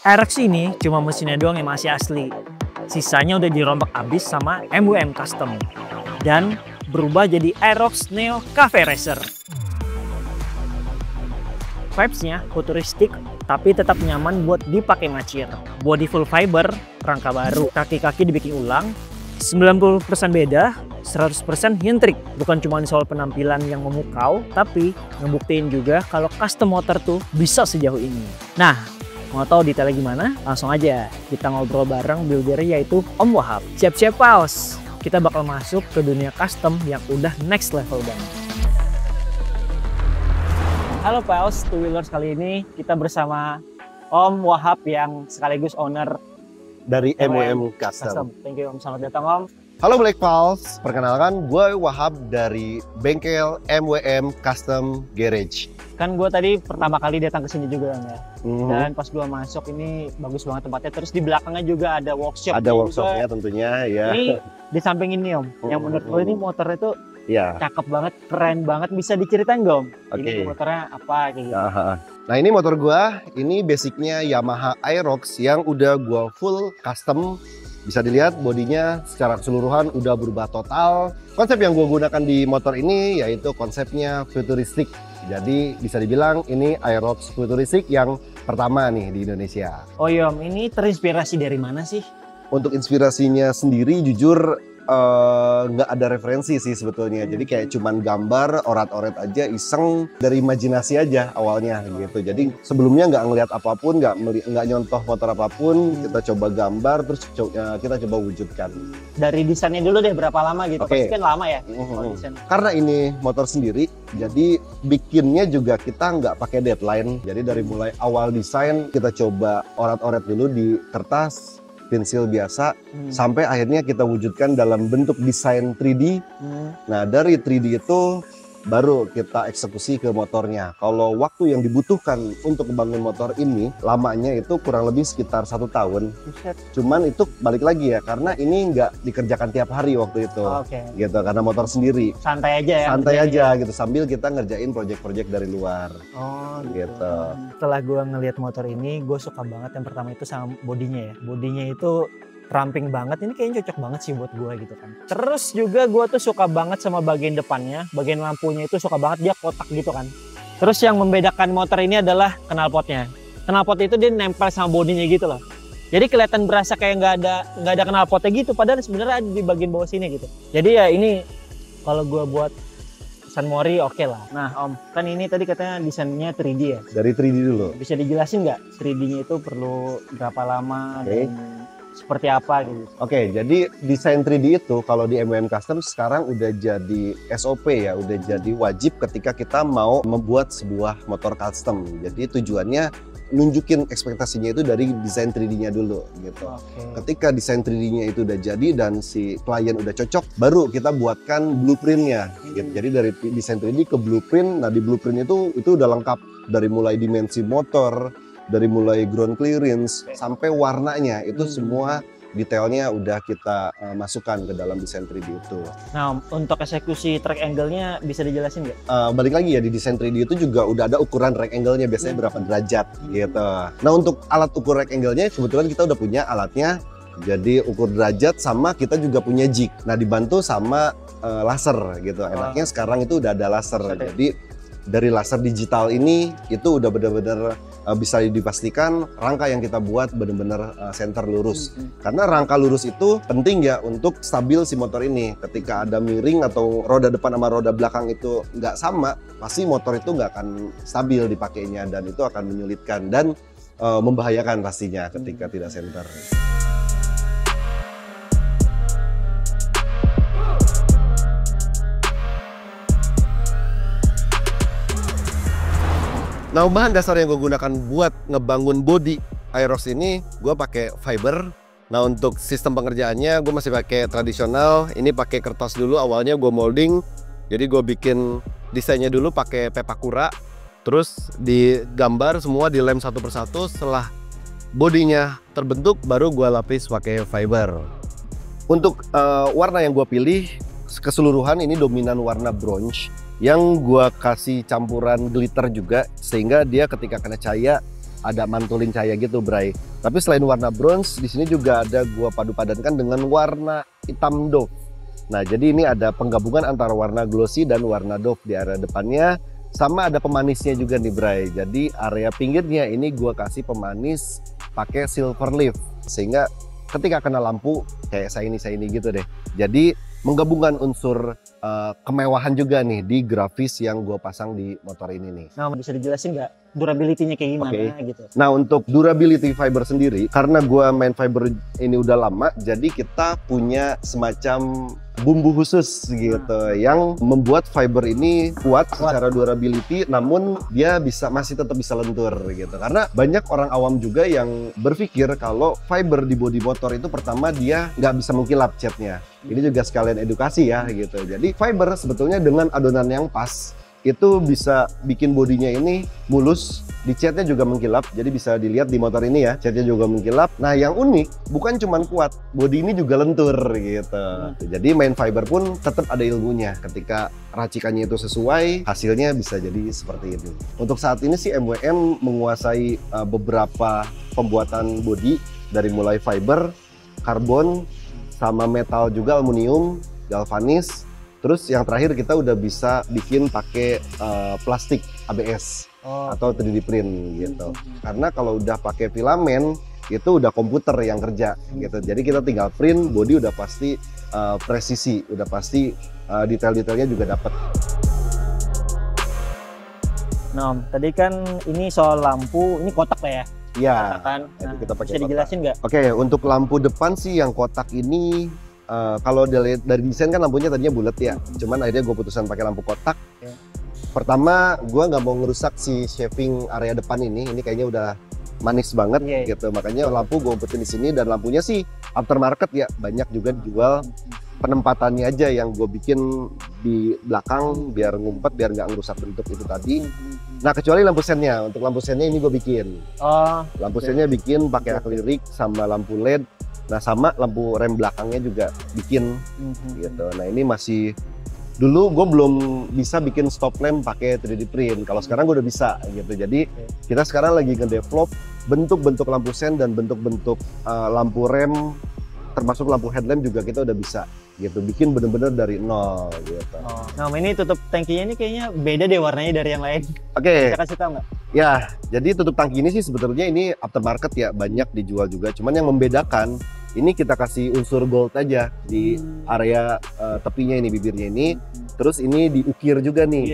Aerox ini cuma mesinnya doang yang masih asli. Sisanya udah dirombak abis sama MWM Custom. Dan berubah jadi Aerox Neo Cafe Racer. Vibes-nya futuristik tapi tetap nyaman buat dipakai macir. Body full fiber, rangka baru, kaki-kaki dibikin ulang, 90% beda, 100% hintrik. Bukan cuma soal penampilan yang memukau, tapi ngebuktiin juga kalau custom motor tuh bisa sejauh ini. Nah, mau tahu detailnya gimana? Langsung aja kita ngobrol bareng builder yaitu Om Wahab. Siap-siap paus, kita bakal masuk ke dunia custom yang udah next level banget. Halo paus, Two Wheelers, kali ini kita bersama Om Wahab yang sekaligus owner dari MWM Custom. Thank you Om, selamat datang Om. Halo Black Pulse, perkenalkan gue Wahab dari bengkel MWM Custom Garage. Kan gue tadi pertama kali datang ke sini juga ya. Dan pas gue masuk ini bagus banget tempatnya. Terus di belakangnya juga ada workshop. Ada workshopnya tentunya ya. Ini di samping ini Om, yang menurut gue ini motor itu cakep banget, keren banget. Bisa diceritain gak Om? Ini motornya apa kayak gitu? Nah ini motor gue, ini basicnya Yamaha Aerox yang udah gue full custom. Bisa dilihat bodinya secara keseluruhan udah berubah total. Konsep yang gue gunakan di motor ini yaitu konsepnya futuristik. Jadi bisa dibilang ini Aerox futuristik yang pertama nih di Indonesia. Oh iya Om, ini terinspirasi dari mana sih? Untuk inspirasinya sendiri jujur nggak ada referensi sih sebetulnya. Jadi kayak cuman gambar, orat-oret aja, iseng dari imajinasi aja awalnya gitu. Jadi sebelumnya nggak ngelihat apapun, nggak nyontoh motor apapun, kita coba gambar, terus kita coba wujudkan. Dari desainnya dulu deh, berapa lama gitu? Pasti kan lama ya? Karena ini motor sendiri, jadi bikinnya juga kita nggak pakai deadline. Jadi dari mulai awal desain kita coba orat-oret dulu di kertas, pensil biasa, sampai akhirnya kita wujudkan dalam bentuk desain 3D. Nah dari 3D itu baru kita eksekusi ke motornya. Kalau waktu yang dibutuhkan untuk membangun motor ini lamanya itu kurang lebih sekitar 1 tahun. Cuman itu balik lagi ya, karena ini nggak dikerjakan tiap hari waktu itu, gitu. Karena motor sendiri. Santai aja ya. Santai aja gitu, sambil kita ngerjain project-project dari luar. Oh gitu. Setelah gue ngelihat motor ini, gue suka banget yang pertama itu sama bodinya ya. Bodinya itu ramping banget, ini kayaknya cocok banget sih buat gue gitu kan. Terus juga gue tuh suka banget sama bagian depannya, bagian lampunya itu suka banget, dia kotak gitu kan. Terus yang membedakan motor ini adalah knalpotnya. Knalpot itu dia nempel sama bodinya gitu loh. Jadi kelihatan berasa kayak nggak ada knalpotnya gitu, padahal sebenarnya ada di bagian bawah sini gitu. Jadi ya ini kalau gue buat San Mori oke lah. Nah Om, kan ini tadi katanya desainnya 3D ya? Dari 3D dulu. Bisa dijelasin nggak 3D-nya itu perlu berapa lama dan seperti apa gitu? Oke, jadi desain 3D itu kalau di MWM Custom sekarang udah jadi SOP ya, udah jadi wajib ketika kita mau membuat sebuah motor custom. Jadi tujuannya nunjukin ekspektasinya itu dari desain 3D-nya dulu gitu. Ketika desain 3D-nya itu udah jadi dan si klien udah cocok, baru kita buatkan blueprint-nya. Gitu. Jadi dari desain 3D ke blueprint, nah di blueprint itu udah lengkap dari mulai dimensi motor, dari mulai ground clearance sampai warnanya itu semua detailnya udah kita masukkan ke dalam desain 3D itu. Nah, untuk eksekusi track angle-nya bisa dijelasin nggak? Balik lagi ya, di desain 3D itu juga udah ada ukuran rack angle-nya, biasanya berapa derajat gitu. Nah, untuk alat ukur rack angle-nya kebetulan kita udah punya alatnya. Jadi ukur derajat, sama kita juga punya jig. Nah, dibantu sama laser gitu. Enaknya sekarang itu udah ada laser. Jadi dari laser digital ini itu udah benar-benar bisa dipastikan rangka yang kita buat benar-benar center lurus. Karena rangka lurus itu penting ya untuk stabil si motor ini. Ketika ada miring atau roda depan sama roda belakang itu nggak sama, pasti motor itu nggak akan stabil dipakainya dan itu akan menyulitkan dan membahayakan pastinya ketika tidak center. Nah, bahan dasar yang gue gunakan buat ngebangun body Aerox ini, gue pakai fiber. Nah, untuk sistem pengerjaannya gue masih pakai tradisional. Ini pakai kertas dulu, awalnya gue molding. Jadi gue bikin desainnya dulu pakai pepakura. Terus digambar semua, dilem satu persatu. Setelah bodinya terbentuk, baru gue lapis pakai fiber. Untuk warna yang gue pilih, keseluruhan ini dominan warna bronze. Yang gue kasih campuran glitter juga, sehingga dia ketika kena cahaya ada mantulin cahaya gitu, Bray. Tapi selain warna bronze, di sini juga ada gua padu padankan dengan warna hitam doff. Nah, jadi ini ada penggabungan antara warna glossy dan warna doff di area depannya. Sama ada pemanisnya juga nih, Bray. Jadi area pinggirnya ini gua kasih pemanis pakai silver leaf, sehingga ketika kena lampu kayak shiny gitu deh. Jadi menggabungkan unsur kemewahan juga nih di grafis yang gue pasang di motor ini nih. Nah, bisa dijelasin nggak durability-nya kayak gimana gitu? Nah, untuk durability fiber sendiri, karena gue main fiber ini udah lama, jadi kita punya semacam bumbu khusus gitu yang membuat fiber ini kuat secara durability, namun dia masih tetap bisa lentur gitu. Karena banyak orang awam juga yang berpikir kalau fiber di bodi motor itu pertama dia nggak bisa mengkilap catnya. Ini juga sekalian edukasi ya gitu. Jadi fiber sebetulnya dengan adonan yang pas itu bisa bikin bodinya ini mulus, di catnya juga mengkilap. Jadi bisa dilihat di motor ini ya, catnya juga mengkilap. Nah, yang unik bukan cuma kuat, bodi ini juga lentur gitu. Jadi main fiber pun tetap ada ilmunya. Ketika racikannya itu sesuai, hasilnya bisa jadi seperti ini. Untuk saat ini sih MWM menguasai beberapa pembuatan bodi dari mulai fiber, karbon, sama metal juga, aluminium, galvanis. Terus yang terakhir kita udah bisa bikin pakai plastik ABS atau 3D print gitu. Karena kalau udah pakai filamen itu udah komputer yang kerja gitu. Jadi kita tinggal print, body udah pasti presisi, udah pasti detail-detailnya juga dapat. Nah, tadi kan ini soal lampu, ini kotak lah ya? Iya. Kan? Nah, kita pakai bisa dijelasin nggak? Oke, untuk lampu depan sih yang kotak ini kalau dari desain kan lampunya tadinya bulat ya, cuman akhirnya gue putusan pakai lampu kotak. Pertama, gue nggak mau ngerusak si shaving area depan ini kayaknya udah manis banget gitu, makanya lampu gue umpetin di sini. Dan lampunya sih aftermarket ya, banyak juga dijual. Penempatannya aja yang gue bikin di belakang biar ngumpet, biar nggak ngerusak bentuk itu tadi. Nah, kecuali lampu sennya, untuk lampu sennya ini gue bikin. Lampu sennya bikin pakai akrilik sama lampu LED. Nah, sama lampu rem belakangnya juga bikin gitu. Nah, ini masih dulu gue belum bisa bikin stop lamp pakai 3D print. Kalau sekarang gue udah bisa gitu. Jadi kita sekarang lagi nge-develop bentuk-bentuk lampu sen dan bentuk-bentuk lampu rem, termasuk lampu headlamp juga kita udah bisa gitu. Bikin bener-bener dari nol gitu. Nah, ini tutup tangkinya ini kayaknya beda deh warnanya dari yang lain. Oke. Bisa kasih tahu nggak? Ya, jadi tutup tangki ini sih sebetulnya ini aftermarket ya, banyak dijual juga. Cuman yang membedakan ini kita kasih unsur gold aja di area tepinya ini, bibirnya ini. Terus ini diukir juga nih,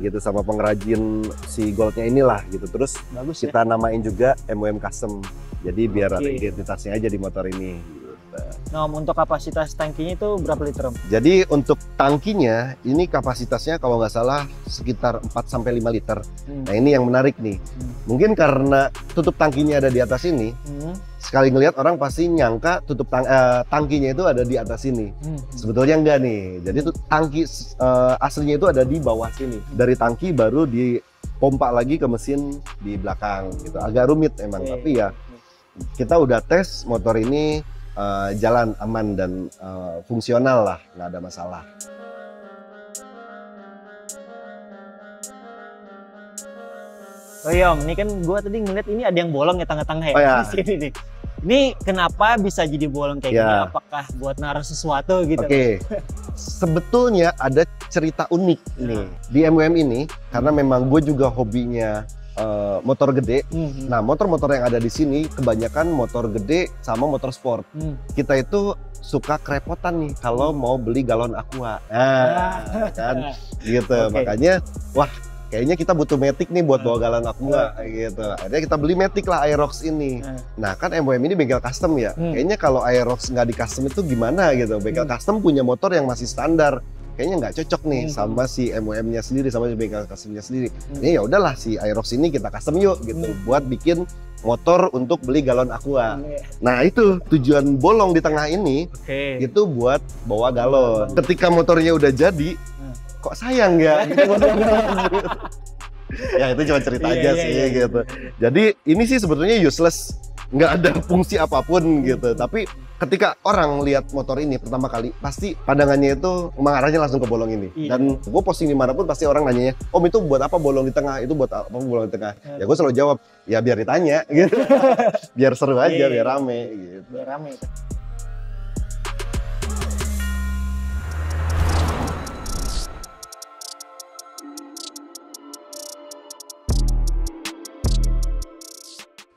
gitu sama pengrajin si goldnya inilah gitu. Terus bagus, kita namain juga MWM Custom. Jadi biar ada identitasnya aja di motor ini. Nah, untuk kapasitas tangkinya itu berapa liter, Om? Jadi untuk tangkinya ini kapasitasnya kalau nggak salah sekitar 4-5 liter. Nah, ini yang menarik nih. Mungkin karena tutup tangkinya ada di atas ini, sekali ngelihat orang pasti nyangka tutup tangkinya itu ada di atas sini. Sebetulnya enggak nih. Jadi tangki aslinya itu ada di bawah sini. Dari tangki baru dipompa lagi ke mesin di belakang gitu. Agak rumit emang, tapi ya kita udah tes motor ini jalan aman dan fungsional lah, nggak ada masalah. Oh iya, Om, ini kan gua tadi ngeliat ini ada yang bolong ya tengah-tengah ya. Oh, ya. Di sini nih. Ini kenapa bisa jadi bolong kayak gini? Apakah buat naruh sesuatu gitu? Oke. Sebetulnya ada cerita unik nih di MWM ini, karena memang gue juga hobinya motor gede. Nah, motor-motor yang ada di sini kebanyakan motor gede sama motor sport. Kita itu suka kerepotan nih kalau mau beli galon aqua. Kan gitu. Makanya wah, kayaknya kita butuh matic nih buat bawa galon aqua gitu. Akhirnya kita beli matic lah, Aerox ini. Nah, kan MWM ini bengkel custom ya. Kayaknya kalau Aerox nggak di custom itu gimana gitu. Bengkel custom punya motor yang masih standar. Kayaknya nggak cocok nih sama si MWM-nya sendiri, sama si bengkel customnya sendiri. Ini ya udahlah, si Aerox ini kita custom yuk gitu, buat bikin motor untuk beli galon aqua. Nah, itu tujuan bolong di tengah ini itu buat bawa galon. Ketika motornya udah jadi, kok sayang ya gitu. Ya itu cuma cerita aja sih gitu. Jadi ini sih sebetulnya useless, nggak ada fungsi apapun gitu. Tapi ketika orang lihat motor ini pertama kali, pasti pandangannya itu mengarahnya langsung ke bolong ini. Iya. Dan gue posting dimanapun pasti orang nanyanya, Om itu buat apa bolong di tengah? Itu buat apa bolong di tengah? Ya gue selalu jawab, ya biar ditanya gitu. Biar seru aja, Iya. biar rame gitu. Biar rame.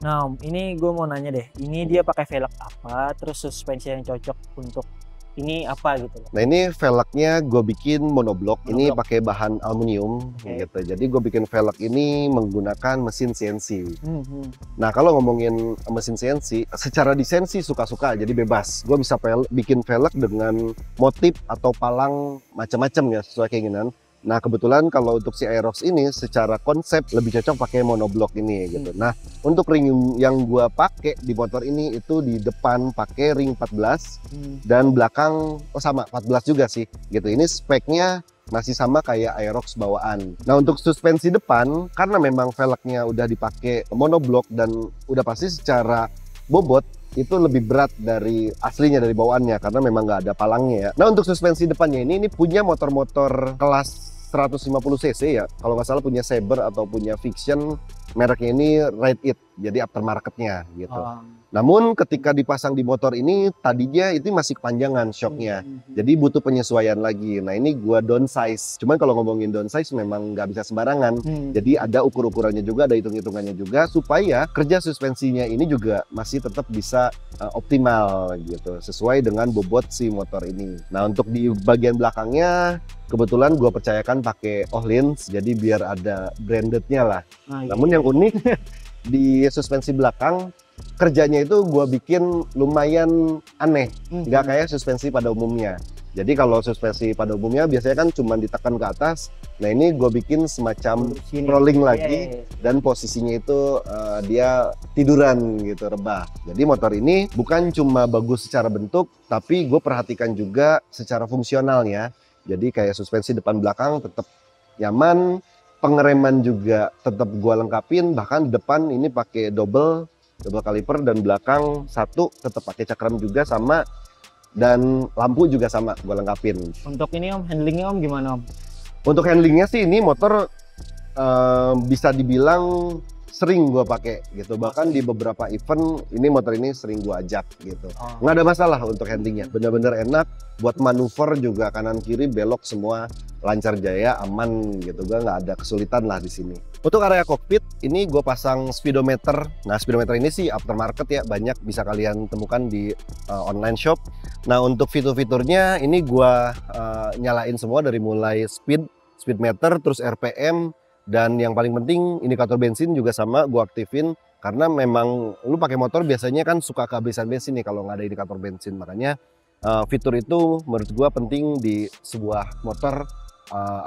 Nah, Om, ini gue mau nanya deh. Ini dia pakai velg apa? Terus suspensi yang cocok untuk ini apa gitu loh? Nah ini velgnya gue bikin monoblok. Ini Monoblok. pakai bahan aluminium Oke. gitu. Jadi gue bikin velg ini menggunakan mesin CNC. Hmm. Nah kalau ngomongin mesin CNC, secara desain sih suka-suka, jadi bebas. Gue bisa bikin velg dengan motif atau palang macam-macam ya sesuai keinginan. Nah kebetulan kalau untuk si Aerox ini secara konsep lebih cocok pakai monoblok ini gitu. Nah untuk ring yang gue pakai di motor ini itu di depan pakai ring 14 dan belakang sama 14 juga sih gitu. Ini speknya masih sama kayak Aerox bawaan. Nah untuk suspensi depan karena memang velgnya udah dipakai monoblok dan udah pasti secara bobot itu lebih berat dari aslinya, dari bawaannya karena memang nggak ada palangnya ya. Nah untuk suspensi depannya ini punya motor-motor kelas 150 cc ya, kalau nggak salah punya Saber atau punya Fiction, mereknya ini Ride It, jadi aftermarketnya gitu. Namun ketika dipasang di motor ini tadinya itu masih kepanjangan shocknya, jadi butuh penyesuaian lagi. Nah ini gua downsize, cuman kalau ngomongin downsize memang nggak bisa sembarangan. Jadi ada ukur-ukurannya juga, ada hitung-hitungannya juga supaya kerja suspensinya ini juga masih tetap bisa optimal gitu, sesuai dengan bobot si motor ini. Nah untuk di bagian belakangnya kebetulan gue percayakan pakai Öhlins, jadi biar ada brandednya lah. Namun yang unik di suspensi belakang kerjanya itu gue bikin lumayan aneh, nggak kayak suspensi pada umumnya. Jadi kalau suspensi pada umumnya biasanya kan cuma ditekan ke atas. Nah ini gue bikin semacam rolling lagi dan posisinya itu dia tiduran gitu, rebah. Jadi motor ini bukan cuma bagus secara bentuk, tapi gue perhatikan juga secara fungsionalnya. Jadi kayak suspensi depan belakang tetap nyaman, pengereman juga tetap gue lengkapin. Bahkan depan ini pakai double kaliper dan belakang satu tetap pakai cakram juga sama. Dan lampu juga sama gue lengkapin. Untuk ini Om, handlingnya Om gimana Om? Untuk handlingnya sih ini motor bisa dibilang sering gue pakai gitu. Bahkan di beberapa event ini motor ini sering gue ajak gitu. Nggak ada masalah untuk handlingnya. Bener-bener enak. Buat manuver juga kanan kiri belok semua lancar jaya, aman gitu. Gue nggak ada kesulitan lah di sini. Untuk area kokpit ini gue pasang speedometer. Nah speedometer ini sih aftermarket ya, banyak bisa kalian temukan di online shop. Nah untuk fitur-fiturnya ini gue nyalain semua dari mulai speed meter, terus RPM, dan yang paling penting indikator bensin juga sama gue aktifin karena memang lu pakai motor biasanya kan suka kehabisan bensin nih kalau nggak ada indikator bensin. Makanya fitur itu menurut gue penting di sebuah motor,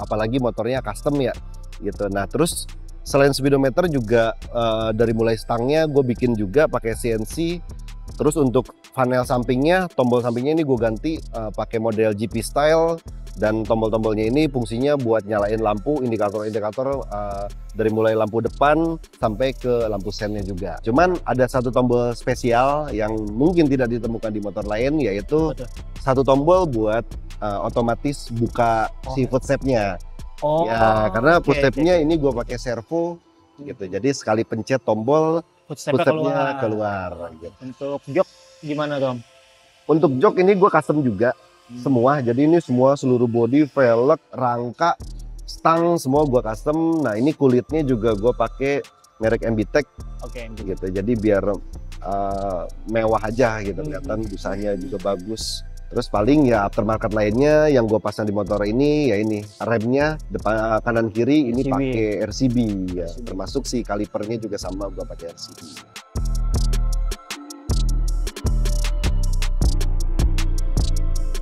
apalagi motornya custom ya gitu. Nah terus selain speedometer juga dari mulai stangnya gue bikin juga pakai CNC. Terus untuk panel sampingnya, tombol sampingnya ini gue ganti pakai model GP style, dan tombol-tombolnya ini fungsinya buat nyalain lampu, indikator-indikator dari mulai lampu depan sampai ke lampu sennya juga. Cuman ada satu tombol spesial yang mungkin tidak ditemukan di motor lain, yaitu satu tombol buat otomatis buka si footstep-nya. Ya, karena footstep-nya ini gue pakai servo gitu. Jadi sekali pencet tombol, footstep-nya keluar gitu. Untuk jok gimana Tom? Untuk jok ini gue custom juga semua. Jadi ini semua seluruh body, velg, rangka, stang semua gue custom. Nah ini kulitnya juga gue pakai merek MBTech. Gitu. Jadi biar mewah aja gitu, kelihatan busanya juga bagus. Terus paling ya aftermarket lainnya yang gue pasang di motor ini ya ini remnya depan kanan kiri ini pakai RCB ya, termasuk si kalipernya juga sama gue pakai RCB.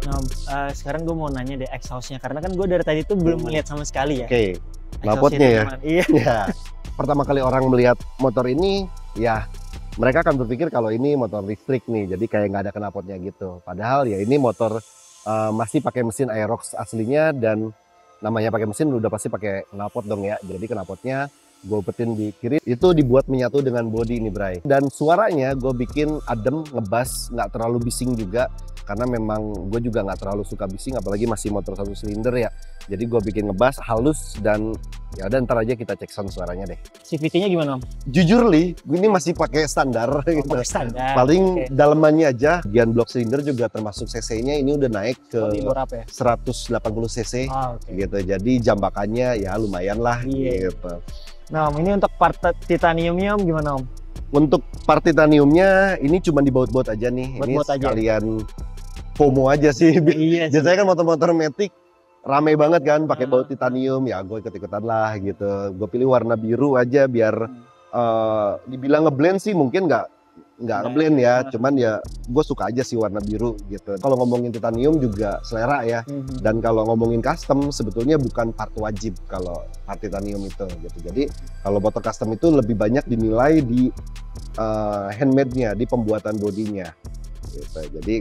Nah, sekarang gue mau nanya deh exhaustnya, karena kan gue dari tadi tuh belum melihat sama sekali ya. Oke, knalpotnya ya. Iya. Ya. Pertama kali orang melihat motor ini ya mereka akan berpikir kalau ini motor listrik nih, jadi kayak nggak ada knalpotnya gitu. Padahal ya ini motor masih pakai mesin Aerox aslinya, dan namanya pakai mesin udah pasti pakai knalpot dong ya. Jadi knalpotnya gue umpetin di kiri, itu dibuat menyatu dengan bodi ini Bray. Dan suaranya gue bikin adem, ngebas, nggak terlalu bising juga, karena memang gue juga nggak terlalu suka bising, apalagi masih motor 1 silinder ya. Jadi gue bikin ngebas halus, dan ya udah ntar aja kita cek sound suaranya deh. CVT-nya gimana Om? Jujur Li, gue ini masih pakai standar gitu. Pakai standar. Paling dalemannya aja, bagian blok silinder juga termasuk cc-nya ini udah naik ke Lebih berapa ya? 180 cc Oke. gitu. Jadi jambakannya ya lumayan lah Iya. gitu. Nah Om, ini untuk part titaniumnya Om gimana Om? Untuk part titaniumnya ini cuma dibaut-baut aja nih. Ini Baut-baut aja. sekalian FOMO aja sih. Iya sih. Biasanya kan motor-motor Matic rame banget kan pakai Ah. baut titanium, ya gue ikut-ikutan lah gitu. Gue pilih warna biru aja biar dibilang ngeblend sih mungkin nggak ngeblend ya, cuman ya gue suka aja sih warna biru gitu. Kalau ngomongin titanium juga selera ya. Dan kalau ngomongin custom sebetulnya bukan part wajib kalau part titanium itu gitu. Jadi kalau motor custom itu lebih banyak dinilai di handmade-nya, di pembuatan bodinya gitu. Jadi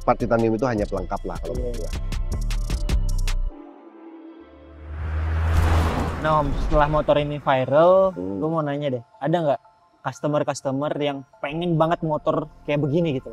part titanium itu hanya pelengkap lah kalau menurut gue. Nah Om, setelah motor ini viral, Hmm. gue mau nanya deh, ada nggak customer yang pengen banget motor kayak begini gitu?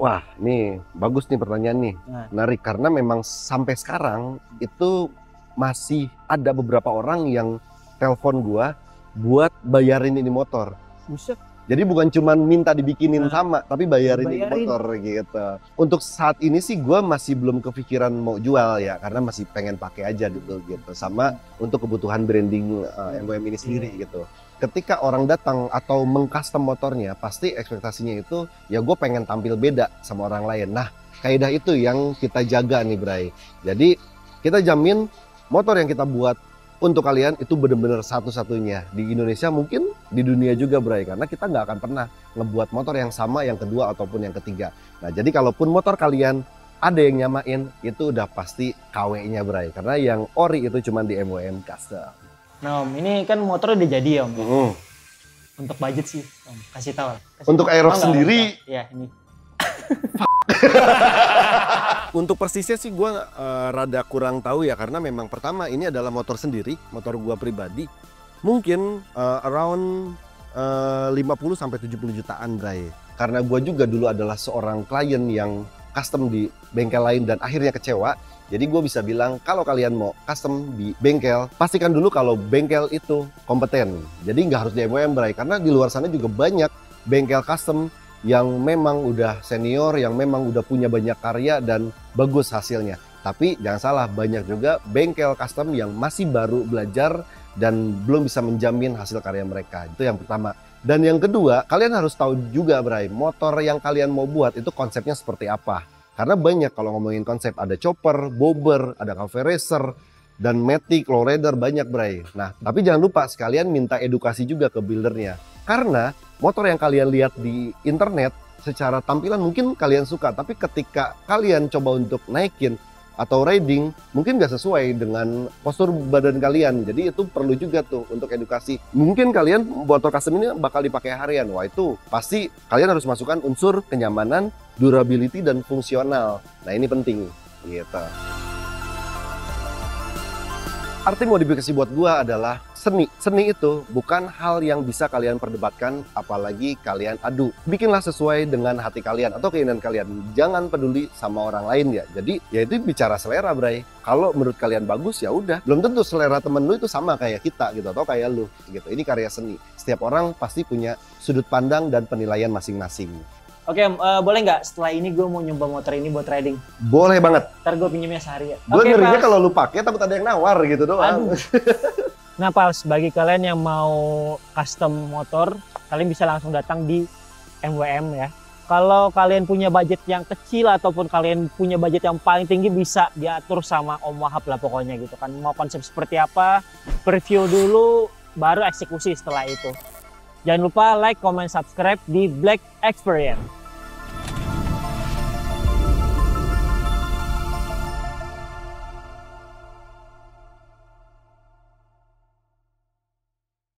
Wah, ini bagus nih pertanyaan nih. Nah. Menarik karena memang sampai sekarang itu masih ada beberapa orang yang telepon gua buat bayarin ini motor. Buset. Jadi bukan cuma minta dibikinin Nah, sama, tapi bayarin ini bayarin. motor gitu. Untuk saat ini sih gua masih belum kepikiran mau jual ya, karena masih pengen pakai aja dulu gitu. Sama untuk kebutuhan branding MWM ini sendiri gitu. Ketika orang datang atau mengcustom motornya, pasti ekspektasinya itu ya gue pengen tampil beda sama orang lain. Nah, kaidah itu yang kita jaga nih Bray. Jadi kita jamin motor yang kita buat untuk kalian itu benar-benar satu-satunya di Indonesia, mungkin di dunia juga Bray, karena kita nggak akan pernah ngebuat motor yang sama yang kedua ataupun yang ketiga. Nah, jadi kalaupun motor kalian ada yang nyamain, itu udah pasti KW-nya Bray, karena yang ori itu cuma di MWM Custom. Nah Om, ini kan motor udah jadi ya Om. Untuk budget sih Om, kasih tahu. Untuk Aerox Mau nggak, sendiri, Om? Ya ini. untuk persisnya sih gue rada kurang tahu ya, karena memang pertama ini adalah motor sendiri, motor gue pribadi. Mungkin around 50-70 jutaan Bray. Karena gue juga dulu adalah seorang klien yang custom di bengkel lain dan akhirnya kecewa. Jadi gue bisa bilang kalau kalian mau custom di bengkel, pastikan dulu kalau bengkel itu kompeten. Jadi nggak harus di MWM Bray, karena di luar sana juga banyak bengkel custom yang memang udah senior, yang memang udah punya banyak karya dan bagus hasilnya. Tapi jangan salah, banyak juga bengkel custom yang masih baru belajar dan belum bisa menjamin hasil karya mereka. Itu yang pertama. Dan yang kedua, kalian harus tahu juga Bray, motor yang kalian mau buat itu konsepnya seperti apa. Karena banyak kalau ngomongin konsep, ada chopper, bobber, ada cafe racer, dan matic, lowrider, banyak Bray. Nah, tapi jangan lupa sekalian minta edukasi juga ke buildernya. Karena motor yang kalian lihat di internet secara tampilan mungkin kalian suka, tapi ketika kalian coba untuk naikin atau riding mungkin nggak sesuai dengan postur badan kalian. Jadi itu perlu juga tuh untuk edukasi. Mungkin kalian motor custom ini bakal dipakai harian. Wah, itu pasti kalian harus masukkan unsur kenyamanan, durability, dan fungsional. Nah, ini penting gitu. Arti modifikasi buat gua adalah seni. Seni itu bukan hal yang bisa kalian perdebatkan, apalagi kalian adu. Bikinlah sesuai dengan hati kalian atau keinginan kalian. Jangan peduli sama orang lain ya. Jadi ya itu bicara selera Bray. Kalau menurut kalian bagus ya udah. Belum tentu selera temen lu itu sama kayak kita gitu atau kayak lu gitu. Ini karya seni. Setiap orang pasti punya sudut pandang dan penilaian masing-masing. Oke Om, boleh nggak setelah ini gue mau nyoba motor ini buat riding? Boleh banget. Ntar gue pinjemnya sehari ya. Gue Oke, ngerinya Pals. kalau lu pakai takut ada yang nawar gitu doang. Aduh. Nah Pals, bagi kalian yang mau custom motor, kalian bisa langsung datang di MWM ya. Kalau kalian punya budget yang kecil ataupun kalian punya budget yang paling tinggi, bisa diatur sama Om Wahab lah pokoknya gitu kan. Mau konsep seperti apa, preview dulu, baru eksekusi setelah itu. Jangan lupa like, comment, subscribe di Black Experience.